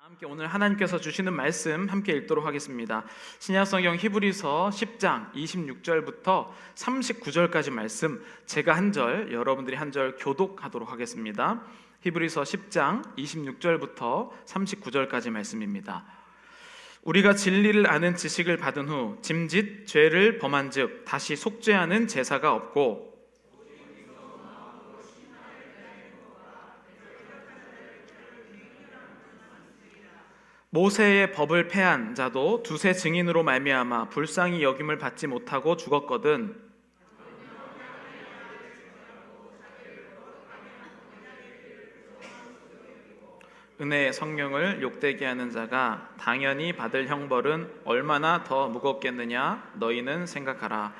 함께 오늘 하나님께서 주시는 말씀 함께 읽도록 하겠습니다. 신약성경 히브리서 10장 26절부터 39절까지 말씀, 제가 한 절, 여러분들이 한 절 교독하도록 하겠습니다. 히브리서 10장 26절부터 39절까지 말씀입니다. 우리가 진리를 아는 지식을 받은 후 짐짓 죄를 범한즉 다시 속죄하는 제사가 없고 모세의 법을 패한 자도 두세 증인으로 말미암아 불쌍히 여김을 받지 못하고 죽었거든. 은혜의 성령을 욕되게 하는 자가 당연히 받을 형벌은 얼마나 더 무겁겠느냐 너희는 생각하라.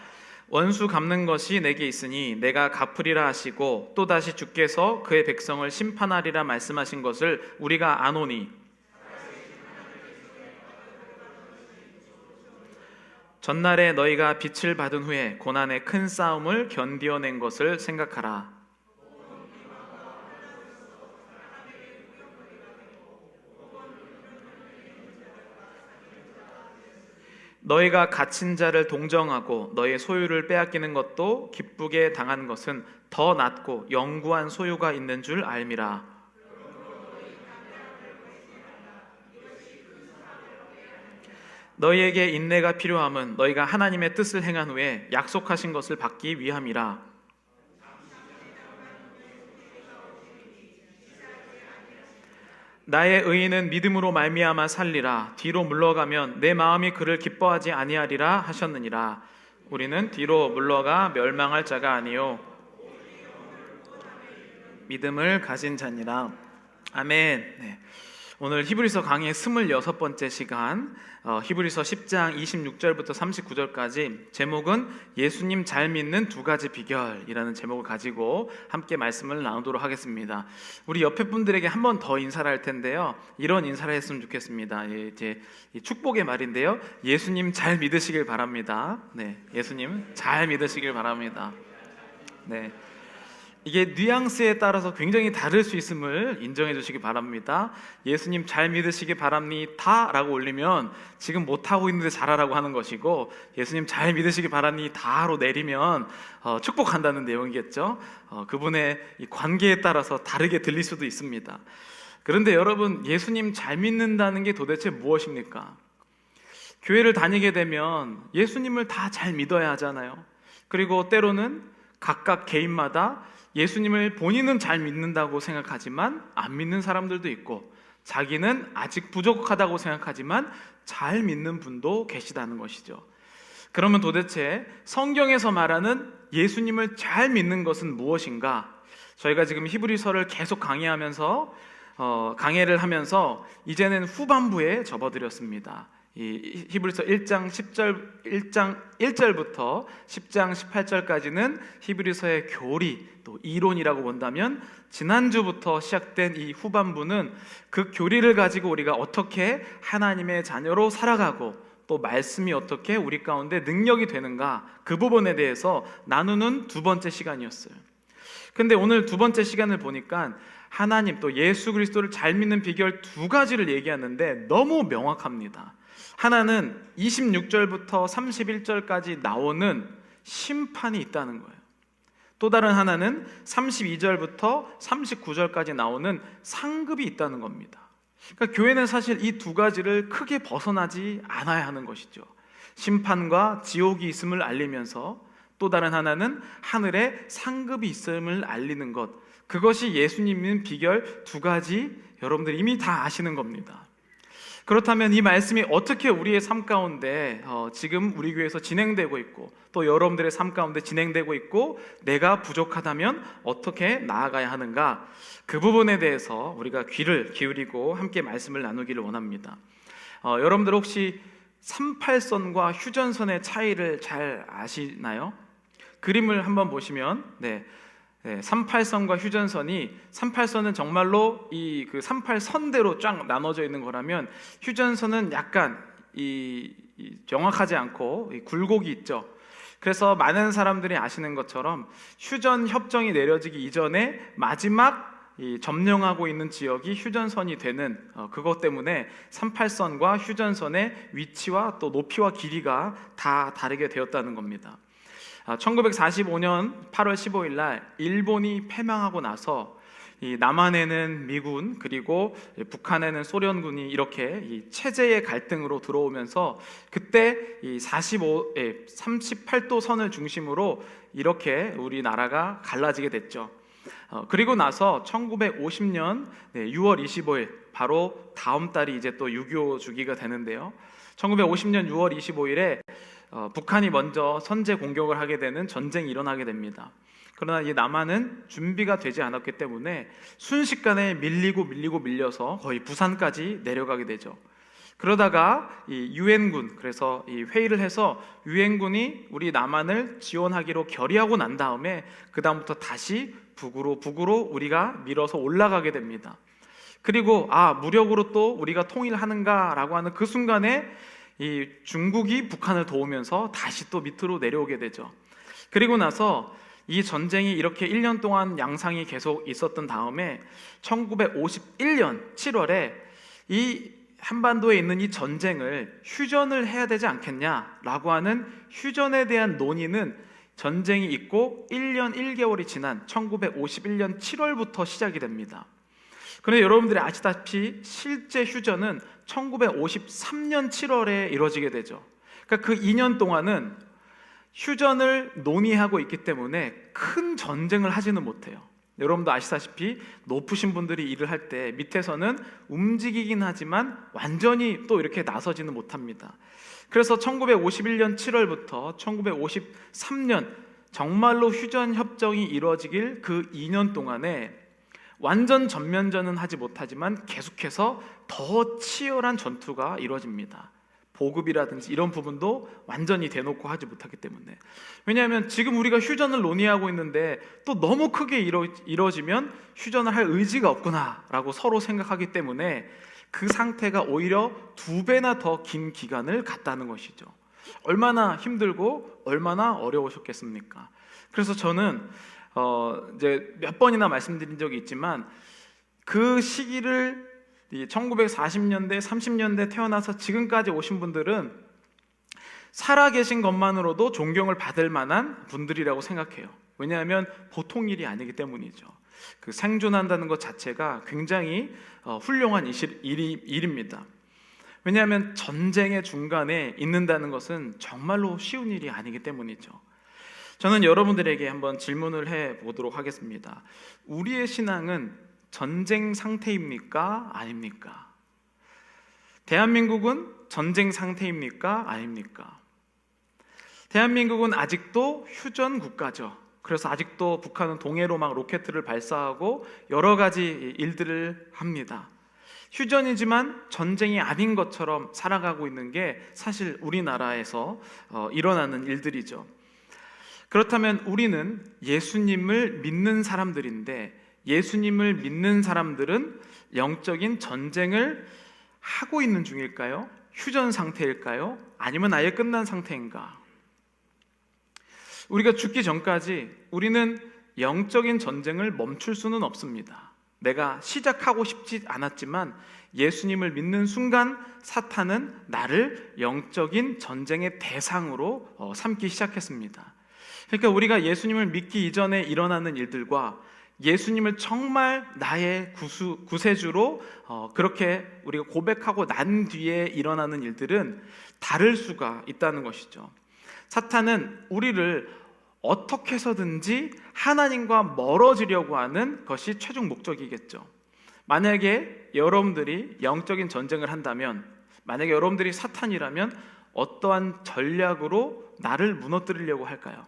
원수 갚는 것이 내게 있으니 내가 갚으리라 하시고 또다시 주께서 그의 백성을 심판하리라 말씀하신 것을 우리가 아노니 전날에 너희가 빛을 받은 후에 고난의 큰 싸움을 견디어낸 것을 생각하라. 너희가 갇힌 자를 동정하고 너희 소유를 빼앗기는 것도 기쁘게 당하는 것은 더 낫고 영구한 소유가 있는 줄 알미라. 너희에게 인내가 필요함은 너희가 하나님의 뜻을 행한 후에 약속하신 것을 받기 위함이라. 나의 의인은 믿음으로 말미암아 살리라. 뒤로 물러가면 내 마음이 그를 기뻐하지 아니하리라 하셨느니라. 우리는 뒤로 물러가 멸망할 자가 아니요 믿음을 가진 자니라. 아멘. 네. 오늘 히브리서 강의 26번째 시간, 히브리서 10장 26절부터 39절까지 제목은 예수님 잘 믿는 두 가지 비결이라는 제목을 가지고 함께 말씀을 나누도록 하겠습니다. 우리 옆에 분들에게 한 번 더 인사를 할 텐데요, 이런 인사를 했으면 좋겠습니다. 이제 축복의 말인데요, 예수님 잘 믿으시길 바랍니다. 네, 예수님 잘 믿으시길 바랍니다. 네. 이게 뉘앙스에 따라서 굉장히 다를 수 있음을 인정해 주시기 바랍니다. 예수님 잘 믿으시기 바랍니다 라고 올리면 지금 못하고 있는데 잘하라고 하는 것이고, 예수님 잘 믿으시기 바랍니다로 내리면 축복한다는 내용이겠죠. 그분의 이 관계에 따라서 다르게 들릴 수도 있습니다. 그런데 여러분, 예수님 잘 믿는다는 게 도대체 무엇입니까? 교회를 다니게 되면 예수님을 다 잘 믿어야 하잖아요. 그리고 때로는 각각 개인마다 예수님을 본인은 잘 믿는다고 생각하지만 안 믿는 사람들도 있고, 자기는 아직 부족하다고 생각하지만 잘 믿는 분도 계시다는 것이죠. 그러면 도대체 성경에서 말하는 예수님을 잘 믿는 것은 무엇인가? 저희가 지금 히브리서를 계속 강해를 하면서 이제는 후반부에 접어들었습니다. 이 히브리서 1장 1절부터 10장 18절까지는 히브리서의 교리, 또 이론이라고 본다면, 지난주부터 시작된 이 후반부는 그 교리를 가지고 우리가 어떻게 하나님의 자녀로 살아가고 또 말씀이 어떻게 우리 가운데 능력이 되는가, 그 부분에 대해서 나누는 두 번째 시간이었어요. 근데 오늘 두 번째 시간을 보니까 하나님 또 예수 그리스도를 잘 믿는 비결 두 가지를 얘기하는데 너무 명확합니다. 하나는 26절부터 31절까지 나오는 심판이 있다는 거예요. 또 다른 하나는 32절부터 39절까지 나오는 상급이 있다는 겁니다. 그러니까 교회는 사실 이 두 가지를 크게 벗어나지 않아야 하는 것이죠. 심판과 지옥이 있음을 알리면서 또 다른 하나는 하늘에 상급이 있음을 알리는 것, 그것이 예수님 믿는 비결 두 가지, 여러분들이 이미 다 아시는 겁니다. 그렇다면 이 말씀이 어떻게 우리의 삶 가운데 지금 우리 교회에서 진행되고 있고 또 여러분들의 삶 가운데 진행되고 있고 내가 부족하다면 어떻게 나아가야 하는가, 그 부분에 대해서 우리가 귀를 기울이고 함께 말씀을 나누기를 원합니다. 여러분들 혹시 38선과 휴전선의 차이를 잘 아시나요? 그림을 한번 보시면 38선과 휴전선이, 38선은 정말로 그 38선대로 쫙 나눠져 있는 거라면, 휴전선은 약간 정확하지 않고 굴곡이 있죠. 그래서 많은 사람들이 아시는 것처럼 휴전 협정이 내려지기 이전에 마지막 이 점령하고 있는 지역이 휴전선이 되는 그것 때문에 38선과 휴전선의 위치와 또 높이와 길이가 다 다르게 되었다는 겁니다. 1945년 8월 15일 날 일본이 패망하고 나서 이 남한에는 미군 그리고 북한에는 소련군이 이렇게 이 체제의 갈등으로 들어오면서 그때 이 38도 선을 중심으로 이렇게 우리나라가 갈라지게 됐죠. 그리고 나서 1950년 6월 25일 바로 다음 달이 이제 또 6.25 주기가 되는데요. 1950년 6월 25일에 북한이 먼저 선제 공격을 하게 되는 전쟁이 일어나게 됩니다. 그러나 이 남한은 준비가 되지 않았기 때문에 순식간에 밀려서 거의 부산까지 내려가게 되죠. 그러다가 이 유엔군, 그래서 이 회의를 해서 유엔군이 우리 남한을 지원하기로 결의하고 난 다음에 그 다음부터 다시 북으로 우리가 밀어서 올라가게 됩니다. 그리고 무력으로 또 우리가 통일하는가라고 하는 그 순간에 이 중국이 북한을 도우면서 다시 또 밑으로 내려오게 되죠. 그리고 나서 이 전쟁이 이렇게 1년 동안 양상이 계속 있었던 다음에 1951년 7월에 이 한반도에 있는 이 전쟁을 휴전을 해야 되지 않겠냐라고 하는 휴전에 대한 논의는 전쟁이 있고 1년 1개월이 지난 1951년 7월부터 시작이 됩니다. 그런데 여러분들이 아시다시피 실제 휴전은 1953년 7월에 이루어지게 되죠. 그러니까 그 2년 동안은 휴전을 논의하고 있기 때문에 큰 전쟁을 하지는 못해요. 여러분도 아시다시피 높으신 분들이 일을 할 때 밑에서는 움직이긴 하지만 완전히 또 이렇게 나서지는 못합니다. 그래서 1951년 7월부터 1953년 정말로 휴전 협정이 이루어지길 그 2년 동안에 완전 전면전은 하지 못하지만 계속해서 더 치열한 전투가 이루어집니다. 보급이라든지 이런 부분도 완전히 대놓고 하지 못하기 때문에. 왜냐하면 지금 우리가 휴전을 논의하고 있는데 또 너무 크게 이루어지면 휴전을 할 의지가 없구나 라고 서로 생각하기 때문에 그 상태가 오히려 2배나 더 긴 기간을 갖다는 것이죠. 얼마나 힘들고 얼마나 어려우셨겠습니까? 그래서 저는 이제 몇 번이나 말씀드린 적이 있지만 그 시기를 1940년대, 30년대 태어나서 지금까지 오신 분들은 살아계신 것만으로도 존경을 받을 만한 분들이라고 생각해요. 왜냐하면 보통 일이 아니기 때문이죠. 그 생존한다는 것 자체가 굉장히 훌륭한 일입니다. 왜냐하면 전쟁의 중간에 있는다는 것은 정말로 쉬운 일이 아니기 때문이죠. 저는 여러분들에게 한번 질문을 해보도록 하겠습니다. 우리의 신앙은 전쟁 상태입니까? 아닙니까? 대한민국은 전쟁 상태입니까? 아닙니까? 대한민국은 아직도 휴전 국가죠. 그래서 아직도 북한은 동해로 막 로켓을 발사하고 여러 가지 일들을 합니다. 휴전이지만 전쟁이 아닌 것처럼 살아가고 있는 게 사실 우리나라에서 일어나는 일들이죠. 그렇다면 우리는 예수님을 믿는 사람들인데 예수님을 믿는 사람들은 영적인 전쟁을 하고 있는 중일까요? 휴전 상태일까요? 아니면 아예 끝난 상태인가? 우리가 죽기 전까지 우리는 영적인 전쟁을 멈출 수는 없습니다. 내가 시작하고 싶지 않았지만 예수님을 믿는 순간 사탄은 나를 영적인 전쟁의 대상으로 삼기 시작했습니다. 그러니까 우리가 예수님을 믿기 이전에 일어나는 일들과 예수님을 정말 나의 구세주로 그렇게 우리가 고백하고 난 뒤에 일어나는 일들은 다를 수가 있다는 것이죠. 사탄은 우리를 어떻게 해서든지 하나님과 멀어지려고 하는 것이 최종 목적이겠죠. 만약에 여러분들이 영적인 전쟁을 한다면, 만약에 여러분들이 사탄이라면 어떠한 전략으로 나를 무너뜨리려고 할까요?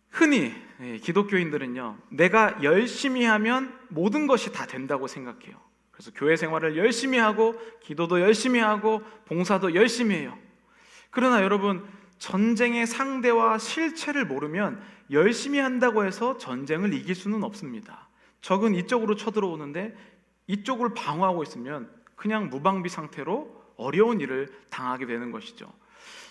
흔히 기독교인들은요, 내가 열심히 하면 모든 것이 다 된다고 생각해요. 그래서 교회 생활을 열심히 하고 기도도 열심히 하고 봉사도 열심히 해요. 그러나 여러분, 전쟁의 상대와 실체를 모르면 열심히 한다고 해서 전쟁을 이길 수는 없습니다. 적은 이쪽으로 쳐들어오는데 이쪽을 방어하고 있으면 그냥 무방비 상태로 어려운 일을 당하게 되는 것이죠.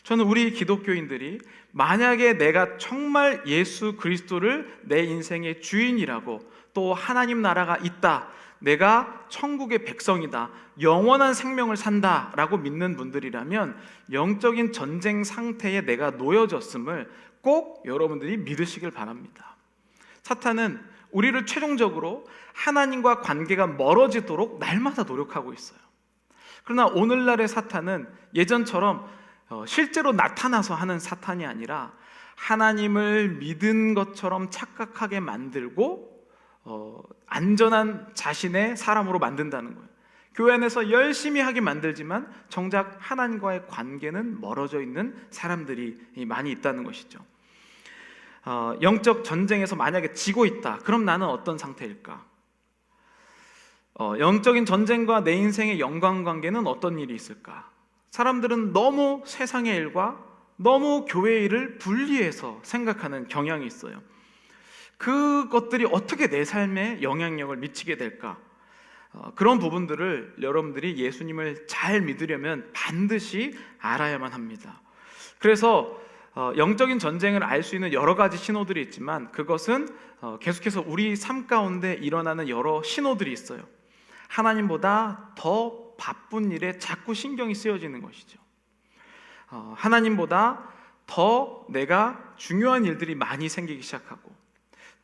저는 우리 기독교인들이 만약에 내가 정말 예수 그리스도를 내 인생의 주인이라고 또 하나님 나라가 있다, 내가 천국의 백성이다, 영원한 생명을 산다 라고 믿는 분들이라면 영적인 전쟁 상태에 내가 놓여졌음을 꼭 여러분들이 믿으시길 바랍니다. 사탄은 우리를 최종적으로 하나님과 관계가 멀어지도록 날마다 노력하고 있어요. 그러나 오늘날의 사탄은 예전처럼 실제로 나타나서 하는 사탄이 아니라 하나님을 믿은 것처럼 착각하게 만들고 안전한 자신의 사람으로 만든다는 거예요. 교회 안에서 열심히 하게 만들지만 정작 하나님과의 관계는 멀어져 있는 사람들이 많이 있다는 것이죠. 영적 전쟁에서 만약에 지고 있다, 그럼 나는 어떤 상태일까? 영적인 전쟁과 내 인생의 연관관계는 어떤 일이 있을까? 사람들은 너무 세상의 일과 너무 교회의 일을 분리해서 생각하는 경향이 있어요. 그것들이 어떻게 내 삶에 영향력을 미치게 될까? 그런 부분들을 여러분들이 예수님을 잘 믿으려면 반드시 알아야만 합니다. 그래서 영적인 전쟁을 알 수 있는 여러 가지 신호들이 있지만 그것은 계속해서 우리 삶 가운데 일어나는 여러 신호들이 있어요. 하나님보다 더 바쁜 일에 자꾸 신경이 쓰여지는 것이죠. 하나님보다 더 내가 중요한 일들이 많이 생기기 시작하고,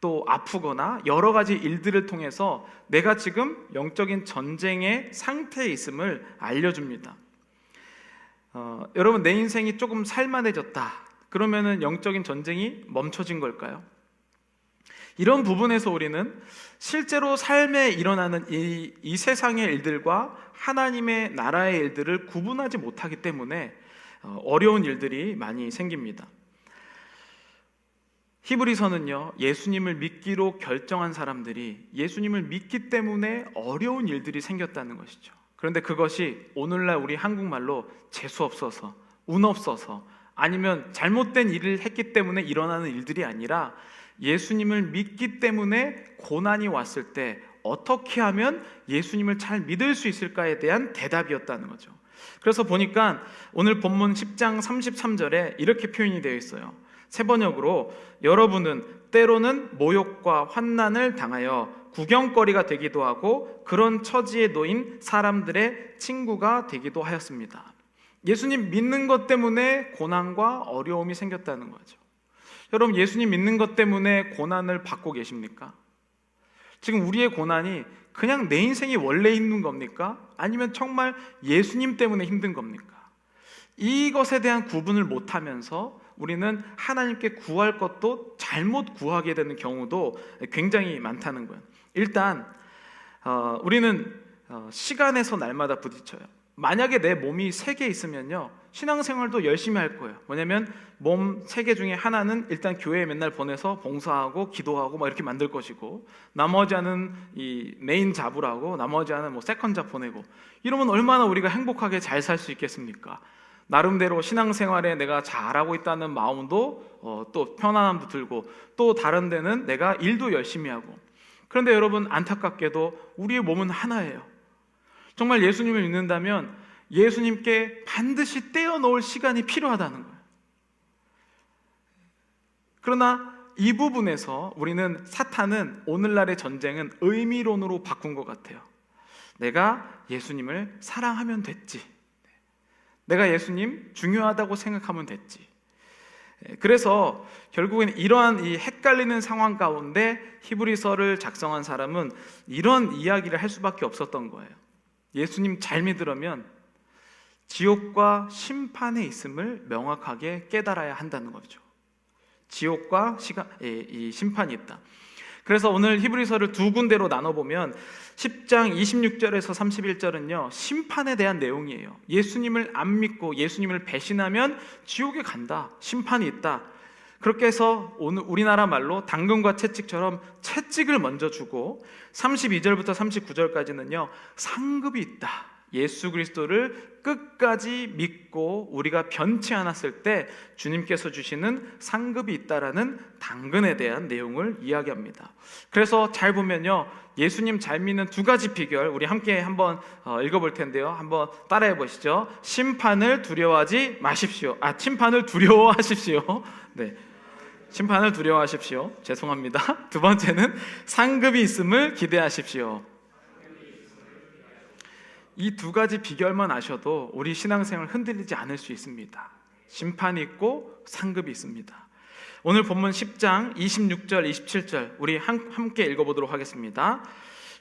또 아프거나 여러 가지 일들을 통해서 내가 지금 영적인 전쟁의 상태에 있음을 알려줍니다. 여러분, 내 인생이 조금 살만해졌다, 그러면은 영적인 전쟁이 멈춰진 걸까요? 이런 부분에서 우리는 실제로 삶에 일어나는 이 세상의 일들과 하나님의 나라의 일들을 구분하지 못하기 때문에 어려운 일들이 많이 생깁니다. 히브리서는요, 예수님을 믿기로 결정한 사람들이 예수님을 믿기 때문에 어려운 일들이 생겼다는 것이죠. 그런데 그것이 오늘날 우리 한국말로 재수없어서, 운없어서, 아니면 잘못된 일을 했기 때문에 일어나는 일들이 아니라 예수님을 믿기 때문에 고난이 왔을 때 어떻게 하면 예수님을 잘 믿을 수 있을까에 대한 대답이었다는 거죠. 그래서 보니까 오늘 본문 10장 33절에 이렇게 표현이 되어 있어요. 새 번역으로, 여러분은 때로는 모욕과 환난을 당하여 구경거리가 되기도 하고 그런 처지에 놓인 사람들의 친구가 되기도 하였습니다. 예수님 믿는 것 때문에 고난과 어려움이 생겼다는 거죠. 여러분, 예수님 믿는 것 때문에 고난을 받고 계십니까? 지금 우리의 고난이 그냥 내 인생이 원래 있는 겁니까? 아니면 정말 예수님 때문에 힘든 겁니까? 이것에 대한 구분을 못하면서 우리는 하나님께 구할 것도 잘못 구하게 되는 경우도 굉장히 많다는 거예요. 일단 우리는 시간에서 날마다 부딪혀요. 만약에 내 몸이 3개 있으면요, 신앙생활도 열심히 할 거예요. 뭐냐면 몸 3개 중에 하나는 일단 교회에 맨날 보내서 봉사하고 기도하고 막 이렇게 만들 것이고, 나머지 하나는 이 메인 잡으라고 나머지 하나는 뭐 세컨 잡 보내고, 이러면 얼마나 우리가 행복하게 잘 살 수 있겠습니까? 나름대로 신앙생활에 내가 잘하고 있다는 마음도 또 편안함도 들고, 또 다른 데는 내가 일도 열심히 하고. 그런데 여러분, 안타깝게도 우리의 몸은 하나예요. 정말 예수님을 믿는다면 예수님께 반드시 떼어놓을 시간이 필요하다는 거예요. 그러나 이 부분에서 우리는, 사탄은 오늘날의 전쟁은 의미론으로 바꾼 것 같아요. 내가 예수님을 사랑하면 됐지, 내가 예수님 중요하다고 생각하면 됐지. 그래서 결국엔 이러한 이 헷갈리는 상황 가운데 히브리서를 작성한 사람은 이런 이야기를 할 수밖에 없었던 거예요. 예수님 잘 믿으려면 지옥과 심판에 있음을 명확하게 깨달아야 한다는 거죠. 지옥과 이 심판이 있다. 그래서 오늘 히브리서를 2군데로 나눠보면 10장 26절에서 31절은요, 심판에 대한 내용이에요. 예수님을 안 믿고 예수님을 배신하면 지옥에 간다, 심판이 있다. 그렇게 해서 오늘 우리나라 말로 당근과 채찍처럼 채찍을 먼저 주고, 32절부터 39절까지는요, 상급이 있다. 예수 그리스도를 끝까지 믿고 우리가 변치 않았을 때 주님께서 주시는 상급이 있다라는 당근에 대한 내용을 이야기합니다. 그래서 잘 보면요, 예수님 잘 믿는 2가지 비결 우리 함께 한번 읽어볼 텐데요. 한번 따라해 보시죠. 심판을 두려워하지 마십시오. 심판을 두려워하십시오. 네. 심판을 두려워하십시오. 죄송합니다. 두 번째는 상급이 있음을 기대하십시오. 이 두 가지 비결만 아셔도 우리 신앙생활 흔들리지 않을 수 있습니다. 심판이 있고 상급이 있습니다. 오늘 본문 10장 26절 27절 우리 함께 읽어보도록 하겠습니다.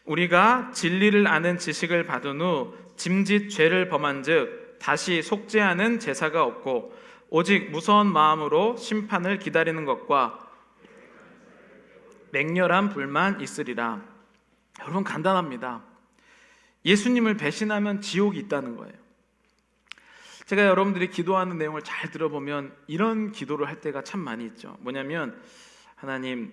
우리가 진리를 아는 지식을 받은 후 짐짓 죄를 범한즉 다시 속죄하는 제사가 없고 오직 무서운 마음으로 심판을 기다리는 것과 맹렬한 불만 있으리라. 여러분, 간단합니다. 예수님을 배신하면 지옥이 있다는 거예요. 제가 여러분들이 기도하는 내용을 잘 들어보면 이런 기도를 할 때가 참 많이 있죠. 뭐냐면, 하나님,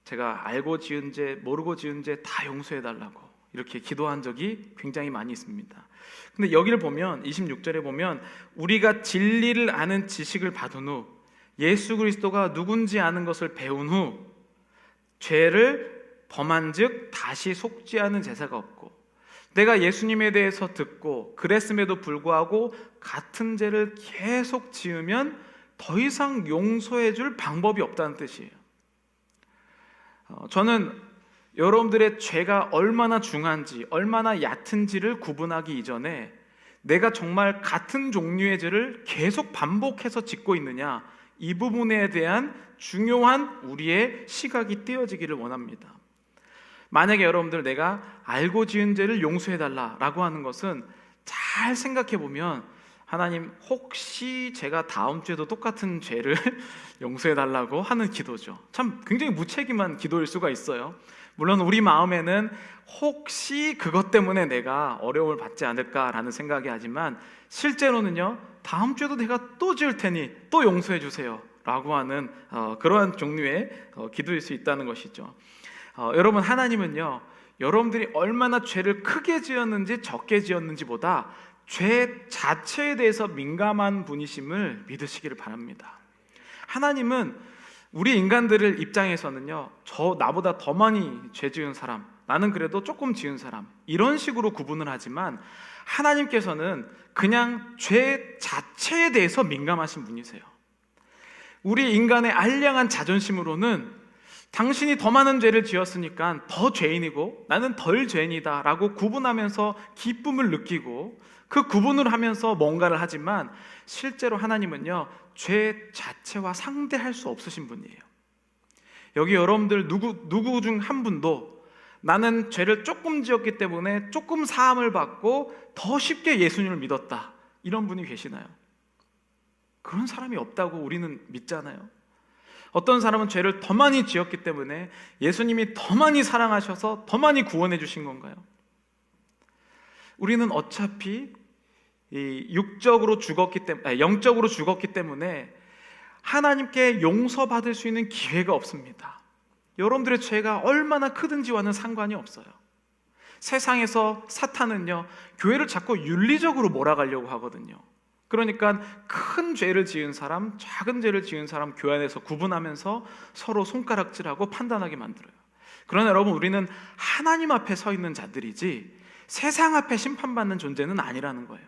제가 알고 지은 죄, 모르고 지은 죄 다 용서해 달라고 이렇게 기도한 적이 굉장히 많이 있습니다. 근데 여기를 보면 26절에 보면 우리가 진리를 아는 지식을 받은 후 예수 그리스도가 누군지 아는 것을 배운 후 죄를 범한즉 다시 속죄하는 제사가 없고, 내가 예수님에 대해서 듣고 그랬음에도 불구하고 같은 죄를 계속 지으면 더 이상 용서해 줄 방법이 없다는 뜻이에요. 저는 여러분들의 죄가 얼마나 중한지 얼마나 얕은지를 구분하기 이전에 내가 정말 같은 종류의 죄를 계속 반복해서 짓고 있느냐, 이 부분에 대한 중요한 우리의 시각이 띄어지기를 원합니다. 만약에 여러분들 내가 알고 지은 죄를 용서해달라고 하는 것은 잘 생각해보면, 하나님 혹시 제가 다음 주에도 똑같은 죄를 용서해달라고 하는 기도죠. 참 굉장히 무책임한 기도일 수가 있어요. 물론 우리 마음에는 혹시 그것 때문에 내가 어려움을 받지 않을까라는 생각이 하지만, 실제로는요, 다음 주에도 내가 또 지을 테니 또 용서해 주세요 라고 하는 그러한 종류의 기도일 수 있다는 것이죠. 여러분, 하나님은요, 여러분들이 얼마나 죄를 크게 지었는지 적게 지었는지보다 죄 자체에 대해서 민감한 분이심을 믿으시기를 바랍니다. 하나님은 우리 인간들을 입장에서는요, 나보다 더 많이 죄 지은 사람, 나는 그래도 조금 지은 사람, 이런 식으로 구분을 하지만 하나님께서는 그냥 죄 자체에 대해서 민감하신 분이세요. 우리 인간의 알량한 자존심으로는 당신이 더 많은 죄를 지었으니까 더 죄인이고 나는 덜 죄인이다 라고 구분하면서 기쁨을 느끼고 그 구분을 하면서 뭔가를 하지만, 실제로 하나님은요, 죄 자체와 상대할 수 없으신 분이에요. 여기 여러분들 누구 중 한 분도 나는 죄를 조금 지었기 때문에 조금 사함을 받고 더 쉽게 예수님을 믿었다, 이런 분이 계시나요? 그런 사람이 없다고 우리는 믿잖아요. 어떤 사람은 죄를 더 많이 지었기 때문에 예수님이 더 많이 사랑하셔서 더 많이 구원해 주신 건가요? 우리는 어차피 영적으로 죽었기 때문에 하나님께 용서받을 수 있는 기회가 없습니다. 여러분들의 죄가 얼마나 크든지와는 상관이 없어요. 세상에서 사탄은요, 교회를 자꾸 윤리적으로 몰아가려고 하거든요. 그러니까 큰 죄를 지은 사람, 작은 죄를 지은 사람 교회 안에서 구분하면서 서로 손가락질하고 판단하게 만들어요. 그러나 여러분, 우리는 하나님 앞에 서 있는 자들이지 세상 앞에 심판받는 존재는 아니라는 거예요.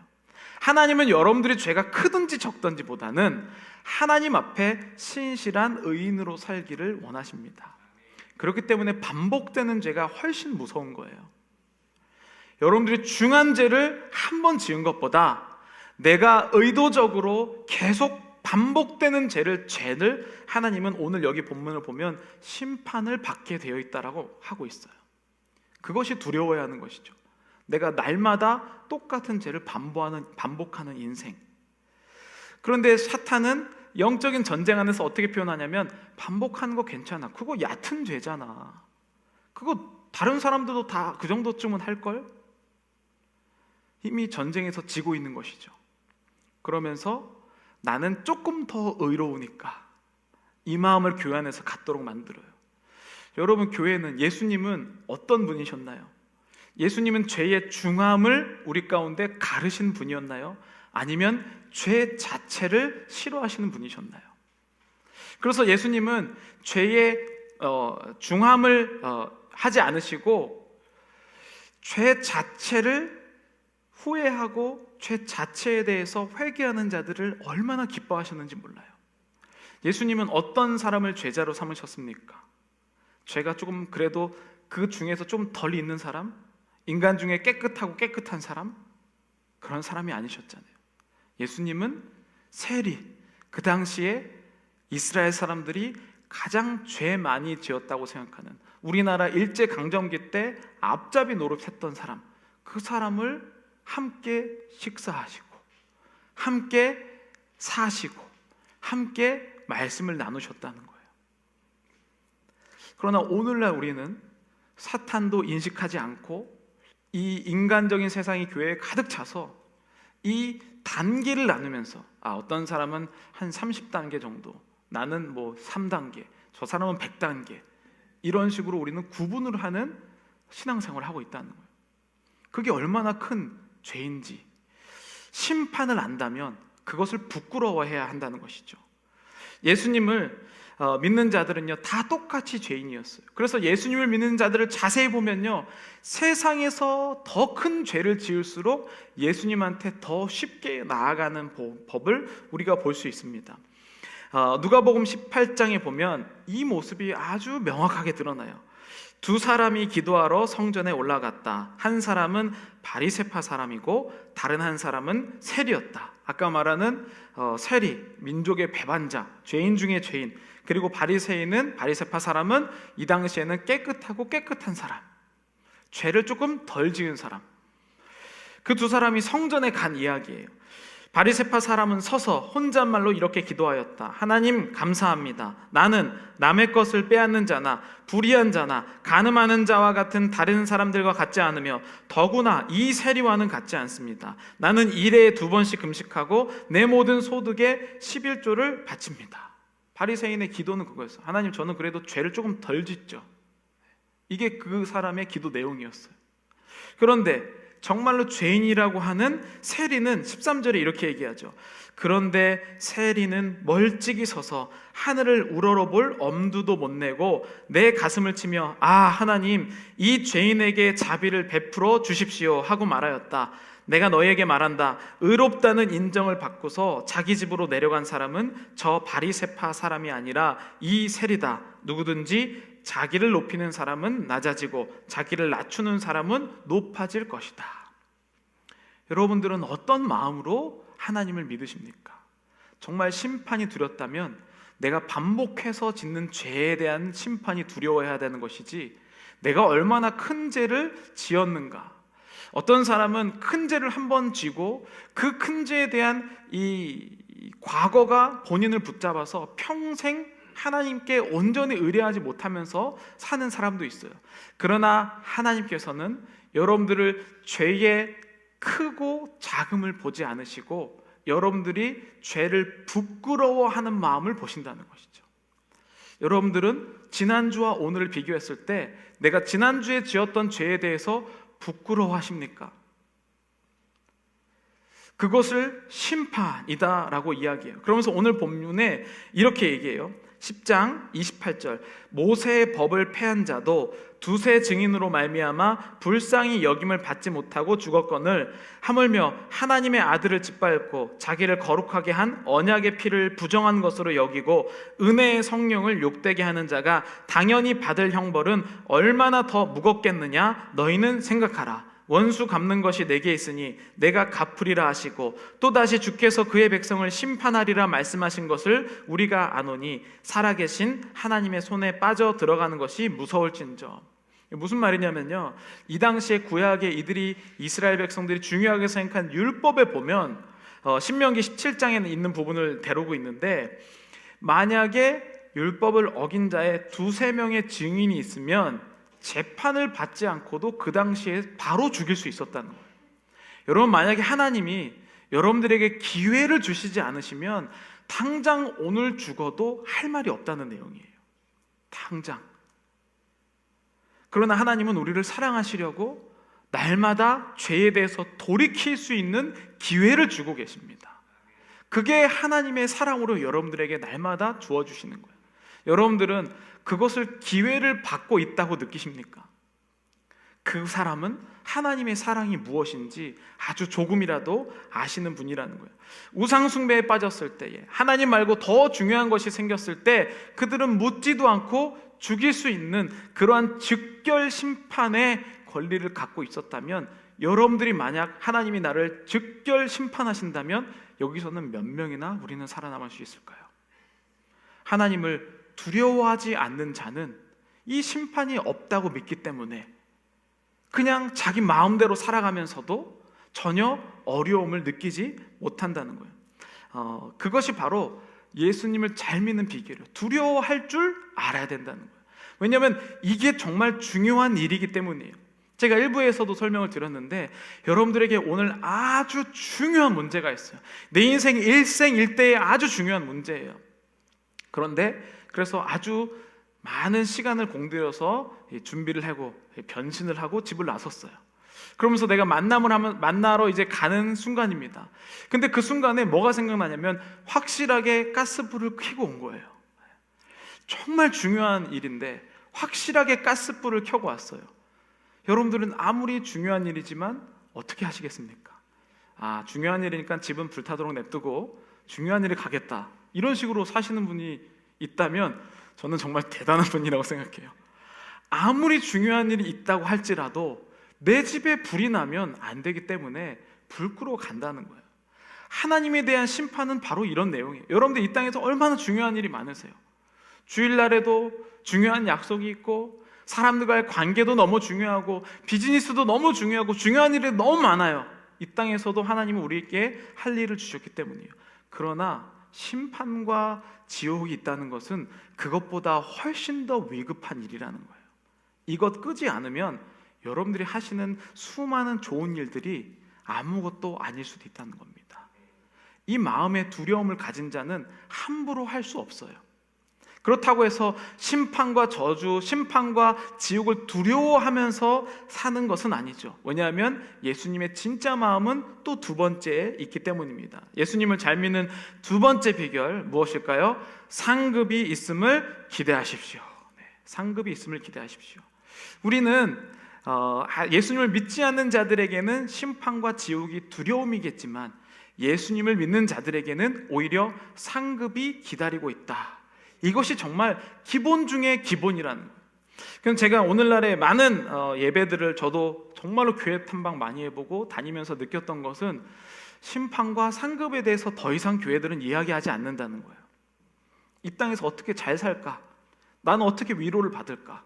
하나님은 여러분들의 죄가 크든지 적든지보다는 하나님 앞에 신실한 의인으로 살기를 원하십니다. 그렇기 때문에 반복되는 죄가 훨씬 무서운 거예요. 여러분들이 중한 죄를 한 번 지은 것보다 내가 의도적으로 계속 반복되는 죄를 하나님은 오늘 여기 본문을 보면 심판을 받게 되어 있다라고 하고 있어요. 그것이 두려워야 하는 것이죠. 내가 날마다 똑같은 죄를 반복하는 인생. 그런데 사탄은 영적인 전쟁 안에서 어떻게 표현하냐면, 반복하는 거 괜찮아, 그거 얕은 죄잖아, 그거 다른 사람들도 다 그 정도쯤은 할걸? 이미 전쟁에서 지고 있는 것이죠. 그러면서 나는 조금 더 의로우니까 이 마음을 교회 안에서 갖도록 만들어요. 여러분, 교회는, 예수님은 어떤 분이셨나요? 예수님은 죄의 중함을 우리 가운데 가르신 분이었나요? 아니면 죄 자체를 싫어하시는 분이셨나요? 그래서 예수님은 죄의 중함을 하지 않으시고 죄 자체를 후회하고 죄 자체에 대해서 회개하는 자들을 얼마나 기뻐하셨는지 몰라요. 예수님은 어떤 사람을 제자로 삼으셨습니까? 죄가 조금 그래도 그 중에서 좀 덜 있는 사람? 인간 중에 깨끗하고 깨끗한 사람? 그런 사람이 아니셨잖아요. 예수님은 세리, 그 당시에 이스라엘 사람들이 가장 죄 많이 지었다고 생각하는, 우리나라 일제강점기 때 앞잡이 노릇했던 사람, 그 사람을 함께 식사하시고 함께 사시고 함께 말씀을 나누셨다는 거예요. 그러나 오늘날 우리는 사탄도 인식하지 않고 이 인간적인 세상이 교회에 가득 차서 이 단계를 나누면서 어떤 사람은 한 30단계 정도, 나는 뭐 3단계, 저 사람은 100단계, 이런 식으로 우리는 구분을 하는 신앙생활을 하고 있다는 거예요. 그게 얼마나 큰 죄인지 심판을 안다면 그것을 부끄러워해야 한다는 것이죠. 예수님을 믿는 자들은요 다 똑같이 죄인이었어요. 그래서 예수님을 믿는 자들을 자세히 보면요, 세상에서 더 큰 죄를 지을수록 예수님한테 더 쉽게 나아가는 법을 우리가 볼 수 있습니다. 누가복음 18장에 보면 이 모습이 아주 명확하게 드러나요. 두 사람이 기도하러 성전에 올라갔다. 한 사람은 바리새파 사람이고 다른 한 사람은 세리였다. 아까 말하는 세리, 민족의 배반자, 죄인 중에 죄인, 그리고 바리새파 사람은 이 당시에는 깨끗하고 깨끗한 사람, 죄를 조금 덜 지은 사람. 그 두 사람이 성전에 간 이야기예요. 바리새파 사람은 서서 혼잣말로 이렇게 기도하였다. 하나님 감사합니다. 나는 남의 것을 빼앗는 자나 불의한 자나 간음하는 자와 같은 다른 사람들과 같지 않으며 더구나 이 세리와는 같지 않습니다. 나는 일에 2번씩 금식하고 내 모든 소득의 11조를 바칩니다. 바리새인의 기도는 그거였어요. 하나님, 저는 그래도 죄를 조금 덜 짓죠. 이게 그 사람의 기도 내용이었어요. 그런데 정말로 죄인이라고 하는 세리는 13절에 이렇게 얘기하죠. 그런데 세리는 멀찍이 서서 하늘을 우러러볼 엄두도 못 내고 내 가슴을 치며 하나님, 이 죄인에게 자비를 베풀어 주십시오 하고 말하였다. 내가 너에게 말한다. 의롭다는 인정을 받고서 자기 집으로 내려간 사람은 저 바리새파 사람이 아니라 이 세리다. 누구든지 자기를 높이는 사람은 낮아지고 자기를 낮추는 사람은 높아질 것이다. 여러분들은 어떤 마음으로 하나님을 믿으십니까? 정말 심판이 두렵다면 내가 반복해서 짓는 죄에 대한 심판이 두려워해야 되는 것이지, 내가 얼마나 큰 죄를 지었는가. 어떤 사람은 큰 죄를 한 번 지고 그 큰 죄에 대한 이 과거가 본인을 붙잡아서 평생 하나님께 온전히 의뢰하지 못하면서 사는 사람도 있어요. 그러나 하나님께서는 여러분들을 죄의 크고 작음을 보지 않으시고 여러분들이 죄를 부끄러워하는 마음을 보신다는 것이죠. 여러분들은 지난주와 오늘을 비교했을 때 내가 지난주에 지었던 죄에 대해서 부끄러워하십니까? 그것을 심판이다라고 이야기해요. 그러면서 오늘 본문에 이렇게 얘기해요. 10장 28절, 모세의 법을 폐한 자도 두세 증인으로 말미암아 불쌍히 여김을 받지 못하고 죽었거늘 하물며 하나님의 아들을 짓밟고 자기를 거룩하게 한 언약의 피를 부정한 것으로 여기고 은혜의 성령을 욕되게 하는 자가 당연히 받을 형벌은 얼마나 더 무겁겠느냐 너희는 생각하라. 원수 갚는 것이 내게 있으니 내가 갚으리라 하시고 또다시 주께서 그의 백성을 심판하리라 말씀하신 것을 우리가 아노니 살아계신 하나님의 손에 빠져 들어가는 것이 무서울진저. 무슨 말이냐면요, 이 당시에 구약에 이들이 이스라엘 백성들이 중요하게 생각한 율법에 보면 신명기 17장에 있는 부분을 다루고 있는데, 만약에 율법을 어긴 자의 2-3명의 증인이 있으면 재판을 받지 않고도 그 당시에 바로 죽일 수 있었다는 거예요. 여러분, 만약에 하나님이 여러분들에게 기회를 주시지 않으시면 당장 오늘 죽어도 할 말이 없다는 내용이에요. 당장. 그러나 하나님은 우리를 사랑하시려고 날마다 죄에 대해서 돌이킬 수 있는 기회를 주고 계십니다. 그게 하나님의 사랑으로 여러분들에게 날마다 주어주시는 거예요. 여러분들은 그것을 기회를 받고 있다고 느끼십니까? 그 사람은 하나님의 사랑이 무엇인지 아주 조금이라도 아시는 분이라는 거예요. 우상 숭배에 빠졌을 때에, 하나님 말고 더 중요한 것이 생겼을 때 그들은 묻지도 않고 죽일 수 있는 그러한 즉결 심판의 권리를 갖고 있었다면, 여러분들이 만약 하나님이 나를 즉결 심판하신다면 여기서는 몇 명이나 우리는 살아남을 수 있을까요? 하나님을 두려워하지 않는 자는 이 심판이 없다고 믿기 때문에 그냥 자기 마음대로 살아가면서도 전혀 어려움을 느끼지 못한다는 거예요. 그것이 바로 예수님을 잘 믿는 비결이에요. 두려워할 줄 알아야 된다는 거예요. 왜냐하면 이게 정말 중요한 일이기 때문이에요. 제가 일부에서도 설명을 드렸는데 여러분들에게 오늘 아주 중요한 문제가 있어요. 내 인생 일생일대의 아주 중요한 문제예요. 그런데 그래서 아주 많은 시간을 공들여서 준비를 하고 변신을 하고 집을 나섰어요. 그러면서 내가 만나러 이제 가는 순간입니다. 근데 그 순간에 뭐가 생각나냐면 확실하게 가스불을 켜고 온 거예요. 정말 중요한 일인데 확실하게 가스불을 켜고 왔어요. 여러분들은 아무리 중요한 일이지만 어떻게 하시겠습니까? 중요한 일이니까 집은 불타도록 냅두고 중요한 일에 가겠다, 이런 식으로 사시는 분이 있다면 저는 정말 대단한 분이라고 생각해요. 아무리 중요한 일이 있다고 할지라도 내 집에 불이 나면 안 되기 때문에 불 끄러 간다는 거예요. 하나님에 대한 심판은 바로 이런 내용이에요. 여러분들 이 땅에서 얼마나 중요한 일이 많으세요. 주일날에도 중요한 약속이 있고 사람들과의 관계도 너무 중요하고 비즈니스도 너무 중요하고 중요한 일이 너무 많아요. 이 땅에서도 하나님은 우리에게 할 일을 주셨기 때문이에요. 그러나 심판과 지옥이 있다는 것은 그것보다 훨씬 더 위급한 일이라는 거예요. 이것 끄지 않으면 여러분들이 하시는 수많은 좋은 일들이 아무것도 아닐 수도 있다는 겁니다. 이 마음의 두려움을 가진 자는 함부로 할 수 없어요. 그렇다고 해서 심판과 저주, 심판과 지옥을 두려워하면서 사는 것은 아니죠. 왜냐하면 예수님의 진짜 마음은 또 두 번째에 있기 때문입니다. 예수님을 잘 믿는 두 번째 비결 무엇일까요? 상급이 있음을 기대하십시오. 상급이 있음을 기대하십시오. 우리는 예수님을 믿지 않는 자들에게는 심판과 지옥이 두려움이겠지만 예수님을 믿는 자들에게는 오히려 상급이 기다리고 있다. 이것이 정말 기본 중에 기본이라는 거예요. 그럼 제가 오늘날의 많은 예배들을 저도 정말로 교회 탐방 많이 해보고 다니면서 느꼈던 것은 심판과 상급에 대해서 더 이상 교회들은 이야기하지 않는다는 거예요. 이 땅에서 어떻게 잘 살까? 나는 어떻게 위로를 받을까?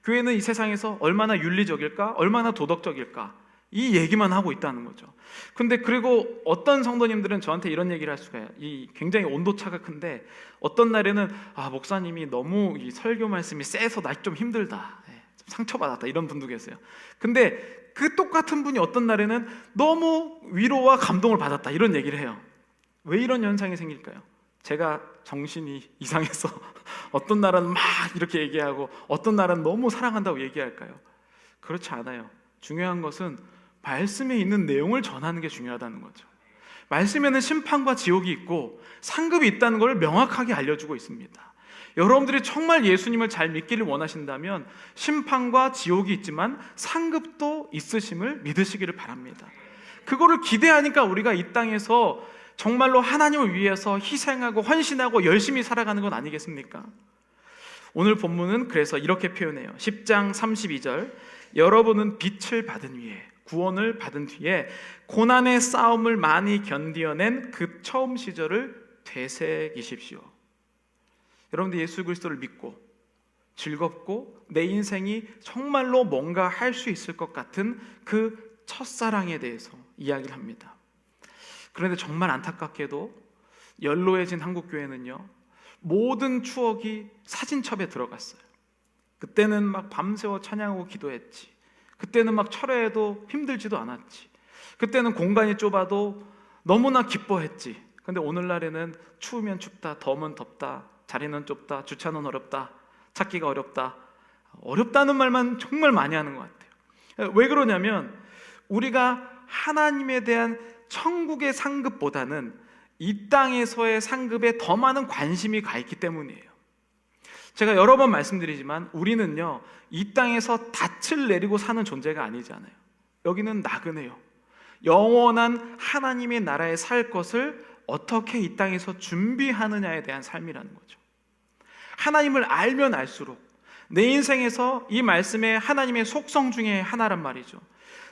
교회는 이 세상에서 얼마나 윤리적일까? 얼마나 도덕적일까? 이 얘기만 하고 있다는 거죠. 근데 그리고 어떤 성도님들은 저한테 이런 얘기를 할 수가 있어요. 굉장히 온도차가 큰데 어떤 날에는 목사님이 너무 이 설교 말씀이 세서 나 좀 힘들다, 좀 상처받았다, 이런 분도 계세요. 근데 그 똑같은 분이 어떤 날에는 너무 위로와 감동을 받았다, 이런 얘기를 해요. 왜 이런 현상이 생길까요? 제가 정신이 이상해서 어떤 날은 막 이렇게 얘기하고 어떤 날은 너무 사랑한다고 얘기할까요? 그렇지 않아요. 중요한 것은 말씀에 있는 내용을 전하는 게 중요하다는 거죠. 말씀에는 심판과 지옥이 있고 상급이 있다는 걸 명확하게 알려주고 있습니다. 여러분들이 정말 예수님을 잘 믿기를 원하신다면 심판과 지옥이 있지만 상급도 있으심을 믿으시기를 바랍니다. 그거를 기대하니까 우리가 이 땅에서 정말로 하나님을 위해서 희생하고 헌신하고 열심히 살아가는 건 아니겠습니까? 오늘 본문은 그래서 이렇게 표현해요. 10장 32절, 여러분은 빛을 받은 위에, 구원을 받은 뒤에 고난의 싸움을 많이 견디어낸 그 처음 시절을 되새기십시오. 여러분들 예수 그리스도를 믿고 즐겁고 내 인생이 정말로 뭔가 할 수 있을 것 같은 그 첫사랑에 대해서 이야기를 합니다. 그런데 정말 안타깝게도 연로해진 한국교회는요, 모든 추억이 사진첩에 들어갔어요. 그때는 막 밤새워 찬양하고 기도했지. 그때는 막 철회해도 힘들지도 않았지. 그때는 공간이 좁아도 너무나 기뻐했지. 근데 오늘날에는 추우면 춥다, 더우면 덥다, 자리는 좁다, 주차는 어렵다, 찾기가 어렵다. 어렵다는 말만 정말 많이 하는 것 같아요. 왜 그러냐면 우리가 하나님에 대한 천국의 상급보다는 이 땅에서의 상급에 더 많은 관심이 가 있기 때문이에요. 제가 여러 번 말씀드리지만 우리는요, 이 땅에서 닻을 내리고 사는 존재가 아니잖아요. 여기는 나그네요. 영원한 하나님의 나라에 살 것을 어떻게 이 땅에서 준비하느냐에 대한 삶이라는 거죠. 하나님을 알면 알수록 내 인생에서 이 말씀의 하나님의 속성 중에 하나란 말이죠.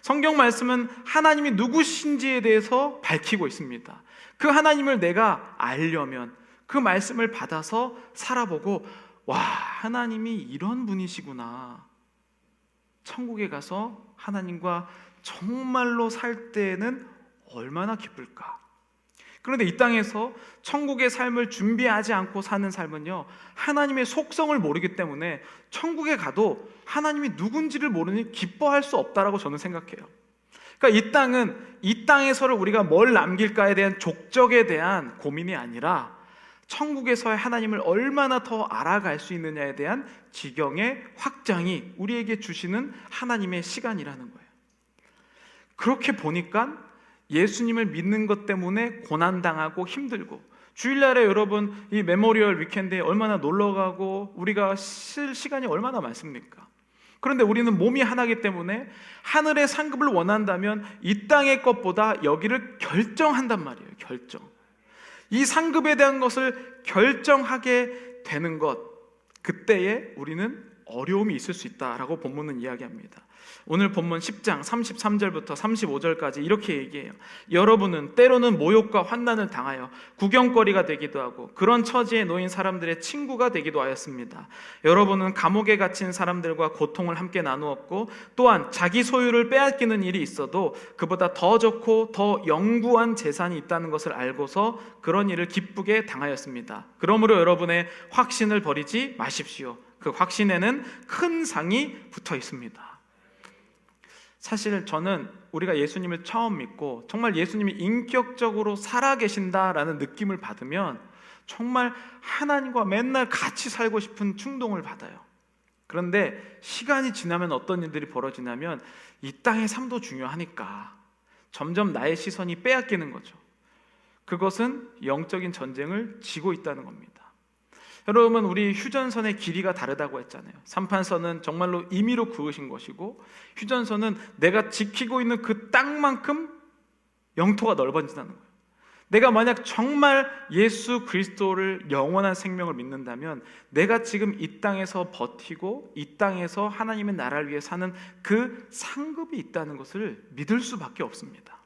성경 말씀은 하나님이 누구신지에 대해서 밝히고 있습니다. 그 하나님을 내가 알려면 그 말씀을 받아서 살아보고, 와, 하나님이 이런 분이시구나, 천국에 가서 하나님과 정말로 살 때에는 얼마나 기쁠까. 그런데 이 땅에서 천국의 삶을 준비하지 않고 사는 삶은요, 하나님의 속성을 모르기 때문에 천국에 가도 하나님이 누군지를 모르니 기뻐할 수 없다라고 저는 생각해요. 그러니까 이 땅은 이 땅에서를 우리가 뭘 남길까에 대한 족적에 대한 고민이 아니라 천국에서의 하나님을 얼마나 더 알아갈 수 있느냐에 대한 지경의 확장이 우리에게 주시는 하나님의 시간이라는 거예요. 그렇게 보니까 예수님을 믿는 것 때문에 고난당하고 힘들고, 주일날에 여러분 이 메모리얼 위켄드에 얼마나 놀러가고 우리가 쓸 시간이 얼마나 많습니까? 그런데 우리는 몸이 하나이기 때문에 하늘의 상급을 원한다면 이 땅의 것보다 여기를 결정한단 말이에요. 결정. 이 상급에 대한 것을 결정하게 되는 것, 그때에 우리는 어려움이 있을 수 있다라고 본문은 이야기합니다. 오늘 본문 10장 33절부터 35절까지 이렇게 얘기해요. 여러분은 때로는 모욕과 환난을 당하여 구경거리가 되기도 하고 그런 처지에 놓인 사람들의 친구가 되기도 하였습니다. 여러분은 감옥에 갇힌 사람들과 고통을 함께 나누었고, 또한 자기 소유를 빼앗기는 일이 있어도 그보다 더 좋고 더 영구한 재산이 있다는 것을 알고서 그런 일을 기쁘게 당하였습니다. 그러므로 여러분의 확신을 버리지 마십시오. 그 확신에는 큰 상이 붙어 있습니다. 사실 저는 우리가 예수님을 처음 믿고 정말 예수님이 인격적으로 살아계신다라는 느낌을 받으면 정말 하나님과 맨날 같이 살고 싶은 충동을 받아요. 그런데 시간이 지나면 어떤 일들이 벌어지냐면 이 땅의 삶도 중요하니까 점점 나의 시선이 빼앗기는 거죠. 그것은 영적인 전쟁을 지고 있다는 겁니다. 여러분, 우리 휴전선의 길이가 다르다고 했잖아요. 삼판선은 정말로 임의로 그으신 것이고, 휴전선은 내가 지키고 있는 그 땅만큼 영토가 넓어진다는 거예요. 내가 만약 정말 예수 그리스도를 영원한 생명을 믿는다면 내가 지금 이 땅에서 버티고 이 땅에서 하나님의 나라를 위해 사는 그 상급이 있다는 것을 믿을 수밖에 없습니다.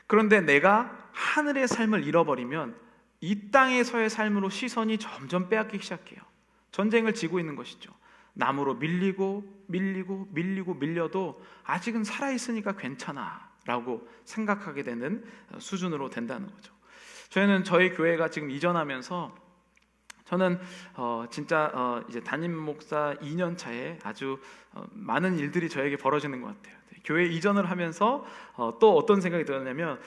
그런데 내가 하늘의 삶을 잃어버리면 이 땅에서의 삶으로 시선이 점점 빼앗기기 시작해요. 전쟁을 지고 있는 것이죠. 남으로 밀려도 아직은 살아있으니까 괜찮아 라고 생각하게 되는 수준으로 된다는 거죠. 저희는 저희 교회가 지금 이전하면서 저는 진짜 이제 담임 목사 2년 차에 아주 많은 일들이 저에게 벌어지는 것 같아요. 교회 이전을 하면서 또 어떤 생각이 들었냐면,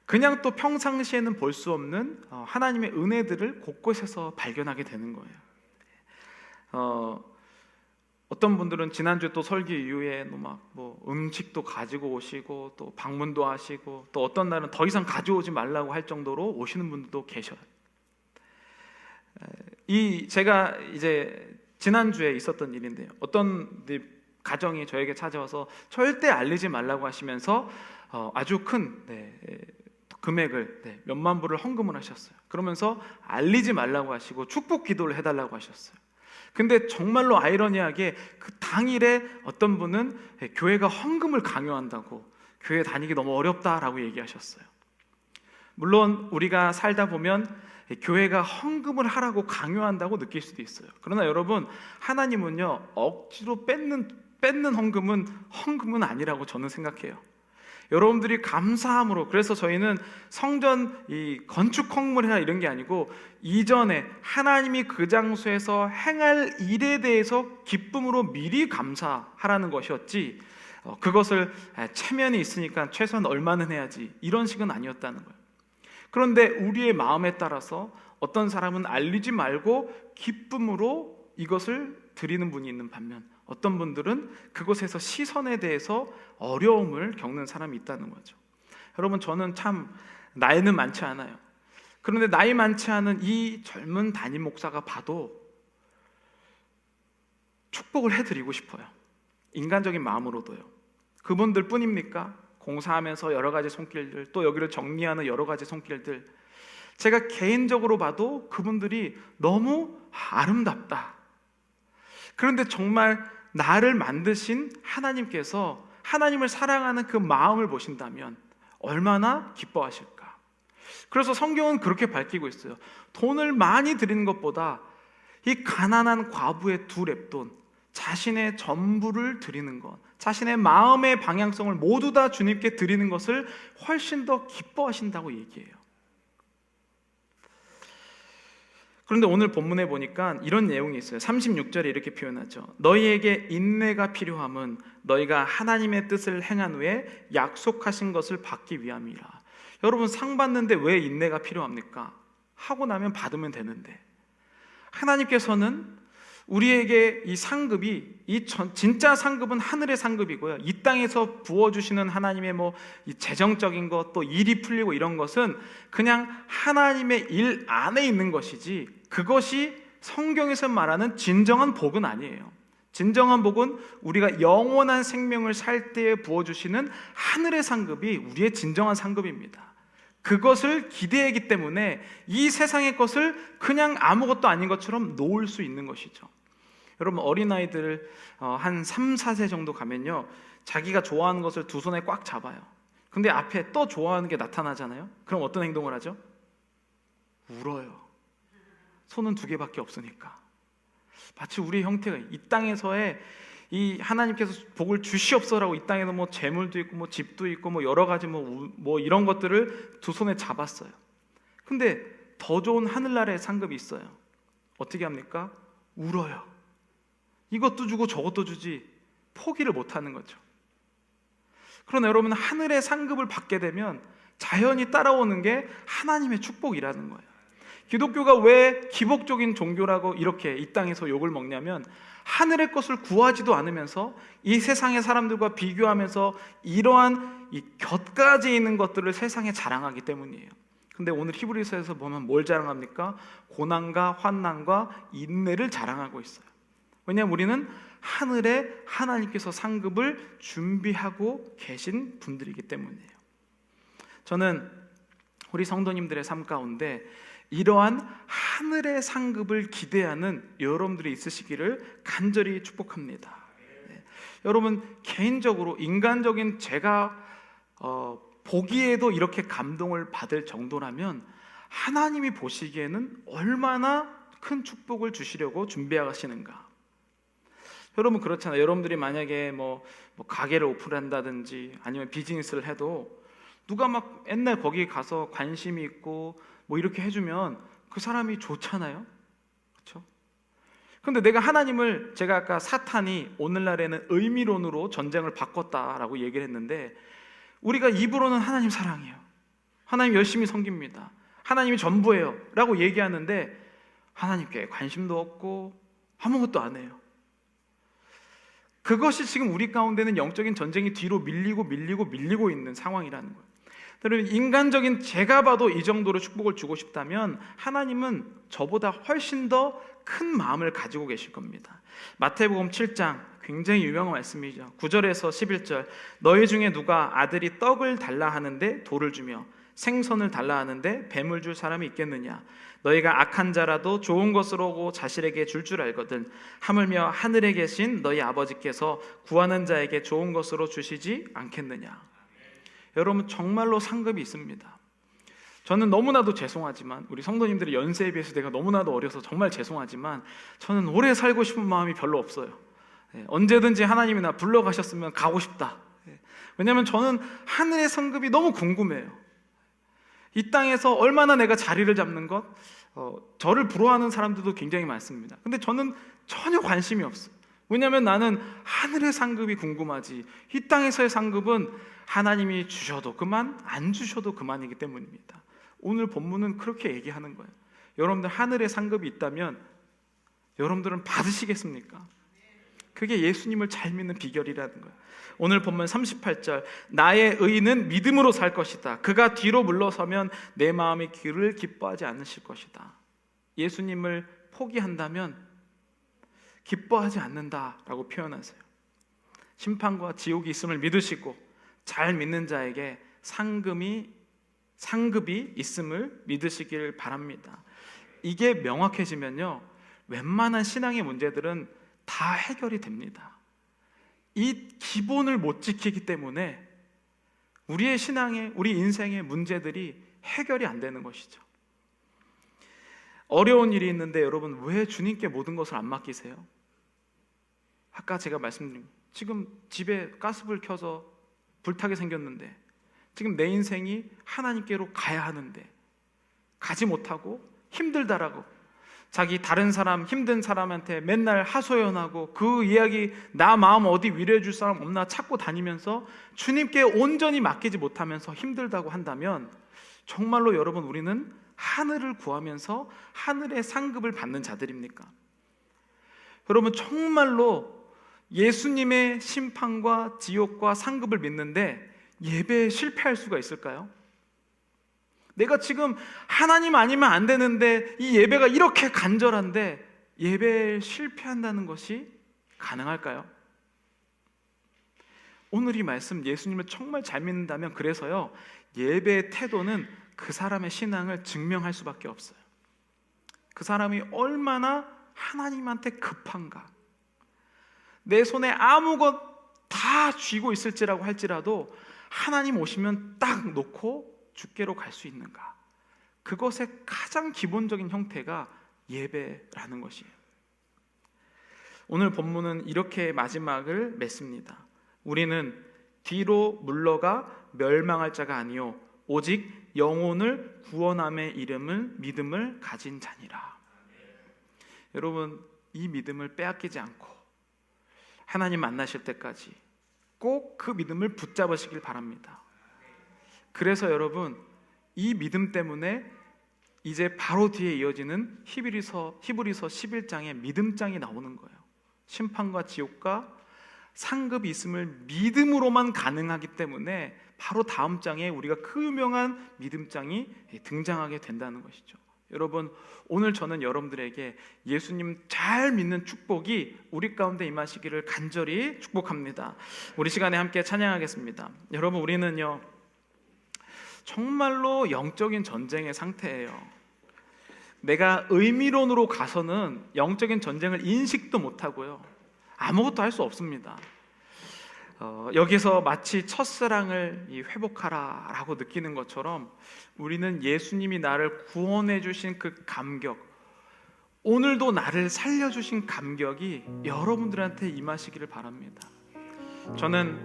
그냥 또 평상시에는 볼 수 없는 하나님의 은혜들을 곳곳에서 발견하게 되는 거예요. 어떤 분들은 지난주에 또 설교 이후에 뭐 음식도 가지고 오시고 또 방문도 하시고, 또 어떤 날은 더 이상 가져오지 말라고 할 정도로 오시는 분들도 계셔요. 제가 이제 지난주에 있었던 일인데요. 어떤 가정이 저에게 찾아와서 절대 알리지 말라고 하시면서 아주 큰 금액을 몇만 불을 헌금을 하셨어요. 그러면서 알리지 말라고 하시고 축복 기도를 해달라고 하셨어요. 근데 정말로 아이러니하게 그 당일에 어떤 분은 교회가 헌금을 강요한다고, 교회 다니기 너무 어렵다라고 얘기하셨어요. 물론 우리가 살다 보면 교회가 헌금을 하라고 강요한다고 느낄 수도 있어요. 그러나 여러분, 하나님은요, 억지로 뺏는 헌금은 아니라고 저는 생각해요. 여러분들이 감사함으로, 그래서 저희는 성전 이 건축 헌금을 해라 이런 게 아니고, 이전에 하나님이 그 장소에서 행할 일에 대해서 기쁨으로 미리 감사하라는 것이었지, 그것을 체면이 있으니까 최소한 얼마는 해야지 이런 식은 아니었다는 거예요. 그런데 우리의 마음에 따라서 어떤 사람은 알리지 말고 기쁨으로 이것을 드리는 분이 있는 반면, 어떤 분들은 그곳에서 시선에 대해서 어려움을 겪는 사람이 있다는 거죠. 여러분, 저는 참 나이는 많지 않아요. 그런데 나이 많지 않은 이 젊은 담임 목사가 봐도 축복을 해드리고 싶어요. 인간적인 마음으로도요. 그분들 뿐입니까? 공사하면서 여러 가지 손길들, 또 여기를 정리하는 여러 가지 손길들, 제가 개인적으로 봐도 그분들이 너무 아름답다. 그런데 정말 나를 만드신 하나님께서 하나님을 사랑하는 그 마음을 보신다면 얼마나 기뻐하실까? 그래서 성경은 그렇게 밝히고 있어요. 돈을 많이 드리는 것보다 이 가난한 과부의 2렙돈, 자신의 전부를 드리는 것, 자신의 마음의 방향성을 모두 다 주님께 드리는 것을 훨씬 더 기뻐하신다고 얘기해요. 그런데 오늘 본문에 보니까 이런 내용이 있어요. 36절에 이렇게 표현하죠. 너희에게 인내가 필요함은 너희가 하나님의 뜻을 행한 후에 약속하신 것을 받기 위함이라. 여러분, 상 받는데 왜 인내가 필요합니까? 하고 나면 받으면 되는데, 하나님께서는 우리에게 이 상급이 진짜 상급은 하늘의 상급이고요. 이 땅에서 부어주시는 하나님의 이 재정적인 것, 또 일이 풀리고 이런 것은 그냥 하나님의 일 안에 있는 것이지, 그것이 성경에서 말하는 진정한 복은 아니에요. 진정한 복은 우리가 영원한 생명을 살 때에 부어주시는 하늘의 상급이 우리의 진정한 상급입니다. 그것을 기대하기 때문에 이 세상의 것을 그냥 아무것도 아닌 것처럼 놓을 수 있는 것이죠. 여러분, 어린아이들 한 3, 4세 정도 가면요, 자기가 좋아하는 것을 2손에 꽉 잡아요. 근데 앞에 또 좋아하는 게 나타나잖아요. 그럼 어떤 행동을 하죠? 울어요. 손은 2개밖에 없으니까. 마치 우리의 형태가 이 땅에서의 이 하나님께서 복을 주시옵소라고 이 땅에는 재물도 있고 집도 있고 여러 가지 이런 것들을 2손에 잡았어요. 근데 더 좋은 하늘나라의 상급이 있어요. 어떻게 합니까? 울어요. 이것도 주고 저것도 주지 포기를 못하는 거죠. 그러나 여러분, 하늘의 상급을 받게 되면 자연히 따라오는 게 하나님의 축복이라는 거예요. 기독교가 왜 기복적인 종교라고 이렇게 이 땅에서 욕을 먹냐면, 하늘의 것을 구하지도 않으면서 이 세상의 사람들과 비교하면서 이러한 이 곁가지에 있는 것들을 세상에 자랑하기 때문이에요. 근데 오늘 히브리서에서 보면 뭘 자랑합니까? 고난과 환난과 인내를 자랑하고 있어요. 왜냐하면 우리는 하늘에 하나님께서 상급을 준비하고 계신 분들이기 때문이에요. 저는 우리 성도님들의 삶 가운데 이러한 하늘의 상급을 기대하는 여러분들이 있으시기를 간절히 축복합니다. 여러분, 개인적으로 인간적인 제가 보기에도 이렇게 감동을 받을 정도라면 하나님이 보시기에는 얼마나 큰 축복을 주시려고 준비하시는가. 여러분, 그렇잖아요. 여러분들이 만약에 가게를 오픈한다든지 아니면 비즈니스를 해도 누가 막 옛날 거기 가서 관심이 있고 이렇게 해주면 그 사람이 좋잖아요. 그렇죠? 근데 내가 하나님을, 제가 아까 사탄이 오늘날에는 의미론으로 전쟁을 바꿨다라고 얘기를 했는데, 우리가 입으로는 하나님 사랑해요, 하나님 열심히 섬깁니다, 하나님이 전부예요 라고 얘기하는데 하나님께 관심도 없고 아무것도 안 해요. 그것이 지금 우리 가운데는 영적인 전쟁이 뒤로 밀리고 있는 상황이라는 거예요. 여러분, 인간적인 제가 봐도 이 정도로 축복을 주고 싶다면 하나님은 저보다 훨씬 더 큰 마음을 가지고 계실 겁니다. 마태복음 7장 굉장히 유명한 말씀이죠. 9절에서 11절, 너희 중에 누가 아들이 떡을 달라 하는데 돌을 주며 생선을 달라 하는데 뱀을 줄 사람이 있겠느냐? 너희가 악한 자라도 좋은 것으로 오고 자식에게 줄 알거든 하물며 하늘에 계신 너희 아버지께서 구하는 자에게 좋은 것으로 주시지 않겠느냐? 여러분, 정말로 상급이 있습니다. 저는 너무나도 죄송하지만, 우리 성도님들의 연세에 비해서 내가 너무나도 어려서 정말 죄송하지만, 저는 오래 살고 싶은 마음이 별로 없어요. 언제든지 하나님이 나 불러가셨으면 가고 싶다. 왜냐하면 저는 하늘의 상급이 너무 궁금해요. 이 땅에서 얼마나 내가 자리를 잡는 것, 저를 부러워하는 사람들도 굉장히 많습니다. 근데 저는 전혀 관심이 없어요. 왜냐하면 나는 하늘의 상급이 궁금하지, 이 땅에서의 상급은 하나님이 주셔도 그만, 안 주셔도 그만이기 때문입니다. 오늘 본문은 그렇게 얘기하는 거예요. 여러분들 하늘의 상급이 있다면 여러분들은 받으시겠습니까? 그게 예수님을 잘 믿는 비결이라는 거예요. 오늘 본문 38절, 나의 의인은 믿음으로 살 것이다. 그가 뒤로 물러서면 내 마음이 그를 기뻐하지 않으실 것이다. 예수님을 포기한다면 기뻐하지 않는다라고 표현하세요. 심판과 지옥이 있음을 믿으시고 잘 믿는 자에게 상급이 있음을 믿으시길 바랍니다. 이게 명확해지면요, 웬만한 신앙의 문제들은 다 해결이 됩니다. 이 기본을 못 지키기 때문에 우리의 신앙의, 우리 인생의 문제들이 해결이 안 되는 것이죠. 어려운 일이 있는데 여러분, 왜 주님께 모든 것을 안 맡기세요? 아까 제가 말씀드린, 지금 집에 가스불 켜서 불타게 생겼는데, 지금 내 인생이 하나님께로 가야 하는데 가지 못하고 힘들다라고 자기 다른 사람, 힘든 사람한테 맨날 하소연하고 그 이야기, 나 마음 어디 위로해 줄 사람 없나 찾고 다니면서 주님께 온전히 맡기지 못하면서 힘들다고 한다면, 정말로 여러분, 우리는 하늘을 구하면서 하늘의 상급을 받는 자들입니까? 여러분, 정말로 예수님의 심판과 지옥과 상급을 믿는데 예배에 실패할 수가 있을까요? 내가 지금 하나님 아니면 안 되는데 이 예배가 이렇게 간절한데 예배에 실패한다는 것이 가능할까요? 오늘 이 말씀, 예수님을 정말 잘 믿는다면, 그래서요, 예배의 태도는 그 사람의 신앙을 증명할 수밖에 없어요. 그 사람이 얼마나 하나님한테 급한가. 내 손에 아무것 다 쥐고 있을지라고 할지라도 하나님 오시면 딱 놓고 주께로 갈 수 있는가. 그것의 가장 기본적인 형태가 예배라는 것이에요. 오늘 본문은 이렇게 마지막을 맺습니다. 우리는 뒤로 물러가 멸망할 자가 아니요 오직 영혼을 구원함의 믿음을 가진 자니라. 여러분, 이 믿음을 빼앗기지 않고 하나님 만나실 때까지 꼭 그 믿음을 붙잡으시길 바랍니다. 그래서 여러분, 이 믿음 때문에 이제 바로 뒤에 이어지는 히브리서 11장에 믿음장이 나오는 거예요. 심판과 지옥과 상급이 있음을 믿음으로만 가능하기 때문에 바로 다음 장에 우리가 그 유명한 믿음장이 등장하게 된다는 것이죠. 여러분, 오늘 저는 여러분들에게 예수님 잘 믿는 축복이 우리 가운데 임하시기를 간절히 축복합니다. 우리 시간에 함께 찬양하겠습니다. 여러분, 우리는요, 정말로 영적인 전쟁의 상태예요. 내가 의미론으로 가서는 영적인 전쟁을 인식도 못하고요, 아무것도 할 수 없습니다. 여기서 마치 첫사랑을 회복하라 라고 느끼는 것처럼 우리는 예수님이 나를 구원해 주신 그 감격, 오늘도 나를 살려주신 감격이 여러분들한테 임하시기를 바랍니다. 저는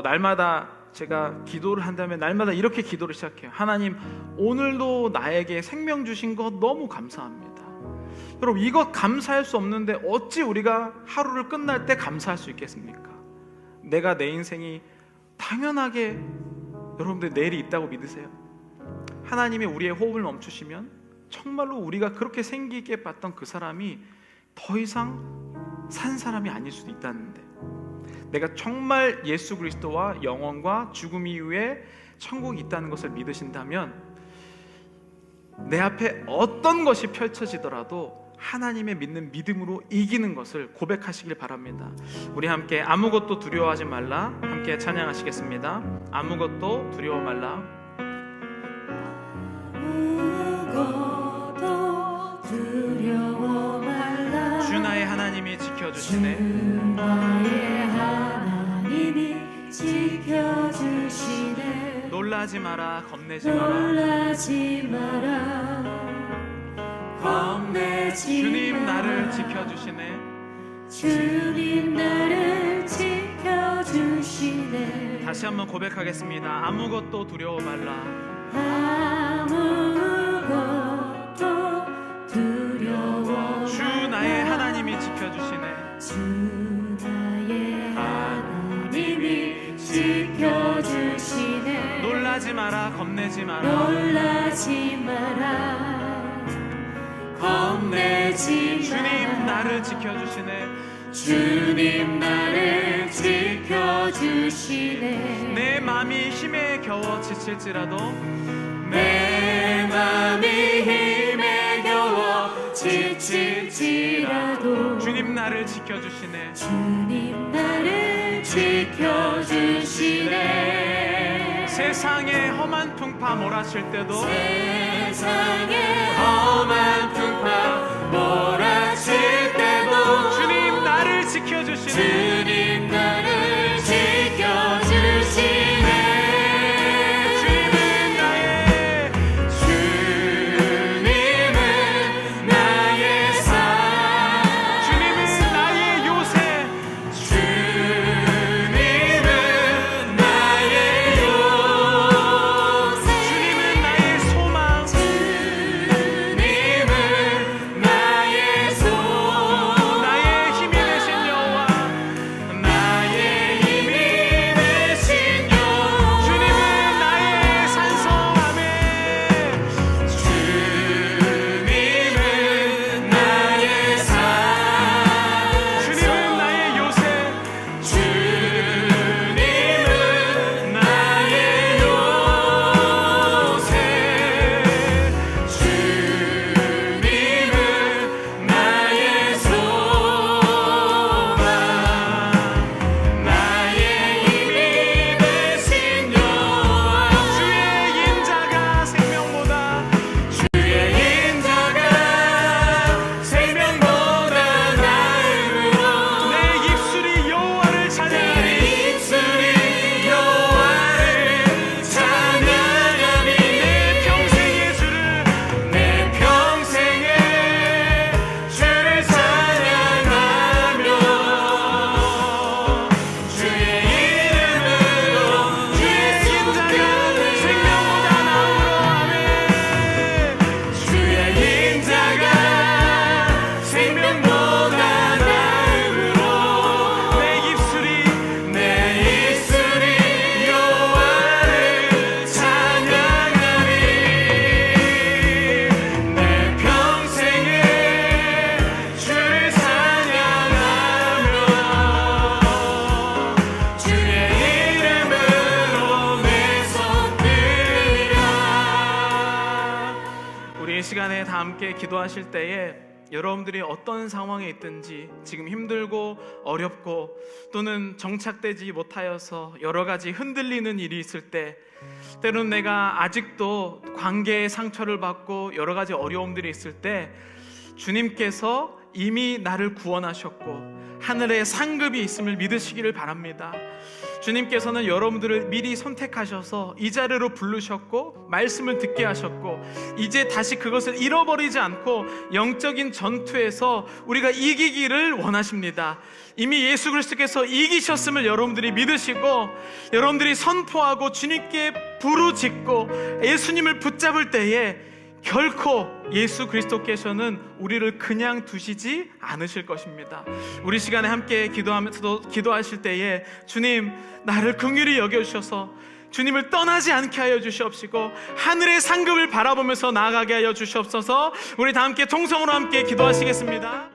날마다 제가 기도를 한다면 날마다 이렇게 기도를 시작해요. 하나님, 오늘도 나에게 생명 주신 것 너무 감사합니다. 여러분, 이것 감사할 수 없는데 어찌 우리가 하루를 끝날 때 감사할 수 있겠습니까? 내가 내 인생이 당연하게, 여러분들 내일이 있다고 믿으세요? 하나님이 우리의 호흡을 멈추시면 정말로 우리가 그렇게 생기게 봤던 그 사람이 더 이상 산 사람이 아닐 수도 있다는데, 내가 정말 예수 그리스도와 영원과 죽음 이후에 천국이 있다는 것을 믿으신다면 내 앞에 어떤 것이 펼쳐지더라도 하나님의 믿는 믿음으로 이기는 것을 고백하시길 바랍니다. 우리 함께 아무것도 두려워하지 말라 함께 찬양하시겠습니다. 아무것도 두려워 말라. 아무것도 두려워 말라. 주 나의 하나님이 지켜주시네. 주 나의 하나님이 지켜주시네. 놀라지 마라, 겁내지 마라. 놀라지 마라, 겁내지 주님 마라. 나를 지켜주시네. 주님 나를 지켜주시네. 다시 한번 고백하겠습니다. 아무것도 두려워 말라. 아무것도 두려워 주 말라. 나의 하나님이 지켜주시네. 주 나의 하나님이 지켜주시네. 놀라지 마라, 겁내지 마라. 놀라지 마라, 겁내지 마라. 주님 나를 지켜주시네. 주님 나를 지켜주시네. 내 마음이 힘에 겨워 지칠지라도 내 맘이 힘에 겨워 지칠지라도 주님 나를 지켜주시네. 주님 나를 지켜주시네. 세상의 험한 풍파 몰아칠 때도 세상의 험한 풍파 몰아칠 때도 주님 나를 지켜주시네. 주님 나를 지켜주시네. 주님은 나의 주님은 나의 산 주님은 나의 요새 주님은 나의 요새 주님은 나의 소망 주님은 나의 소망 나의 힘이 되신 여호와 나의 힘이 되신 여호와 주님은 나의 산성함에 주님은 나의 산 주님은 나의 요새 주님은 나의 요새 주님은 나의 소망 나의 힘이 되신 여호와 주의 인자가 생명보다 주의 인자가 생명보다 나음으로 내 입술이 여호와를 찬양하리. 입술이 여호와를 찬양하니 평생의 주를 내 평생에 주를 찬양하며 주의 이름으로 주의 인자가 생명보다 나음으로 하네. 주의 인자가 생명보다 나음으로 내 입술이 여호와를 찬양하니 내 평생에 주를 찬양하며 주의 이름으로 내 손 들리라. 우리 이 시간에 다 함께 기도하실 때에 여러분들이 어떤 상황에 있든지 지금 힘들고 어렵고 또는 정착되지 못하여서 여러 가지 흔들리는 일이 있을 때 때로는 내가 아직도 관계의 상처를 받고 여러 가지 어려움들이 있을 때 주님께서 이미 나를 구원하셨고 하늘에 상급이 있음을 믿으시기를 바랍니다. 주님께서는 여러분들을 미리 선택하셔서 이 자리로 부르셨고 말씀을 듣게 하셨고 이제 다시 그것을 잃어버리지 않고 영적인 전투에서 우리가 이기기를 원하십니다. 이미 예수 그리스도께서 이기셨음을 여러분들이 믿으시고 여러분들이 선포하고 주님께 부르짖고 예수님을 붙잡을 때에 결코 예수 그리스도께서는 우리를 그냥 두시지 않으실 것입니다. 우리 시간에 함께 기도하면서도 기도하실 때에 주님 나를 긍휼히 여겨주셔서 주님을 떠나지 않게 하여 주시옵시고 하늘의 상급을 바라보면서 나아가게 하여 주시옵소서. 우리 다 함께 통성으로 함께 기도하시겠습니다.